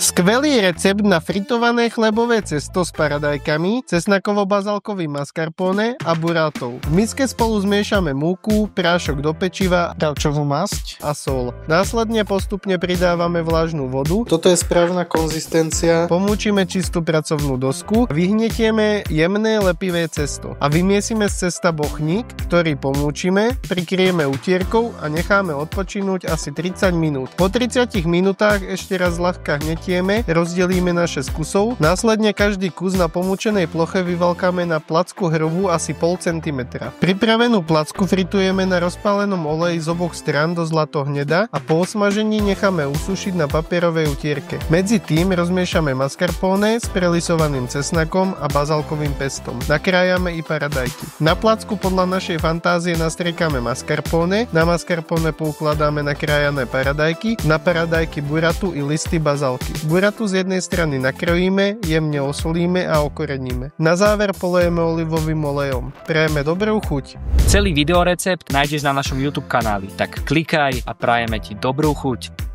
Skvelý recept na fritované chlebové cesto s paradajkami, cesnakovo-bazalkovým mascarpone a burátou. V miske spolu zmiešame múku, prášok do pečiva, bravčovú masť a sol. Následne postupne pridávame vlažnú vodu. Toto je správna konzistencia. Pomúčime čistú pracovnú dosku, vyhnetieme jemné lepivé cesto a vymiesime z cesta bochník, ktorý pomúčime, prikryjeme utierkou a necháme odpočinúť asi 30 minút. Po 30 minútach ešte raz ľahká hnetieme, rozdelíme na 6 kusov, následne každý kus na pomúčenej ploche vyvalkáme na placku hrubú asi 0,5 cm. Pripravenú placku fritujeme na rozpálenom oleji z oboch strán do zlato-hneda a po osmažení necháme usušiť na papierovej utierke. Medzi tým rozmiešame mascarpone s prelisovaným cesnakom a bazalkovým pestom. Nakrájame i paradajky. Na placku podľa našej fantázie nastriekame mascarpone, na mascarpone poukladáme nakrájané paradajky, na paradajky buratu i listy bazalky. Buratu z jednej strany nakrojíme, jemne osolíme a okoreníme. Na záver polejeme olivovým olejom. Prajeme dobrú chuť. Celý videorecept nájdeš na našom YouTube kanáli, tak klikaj a prajeme ti dobrú chuť.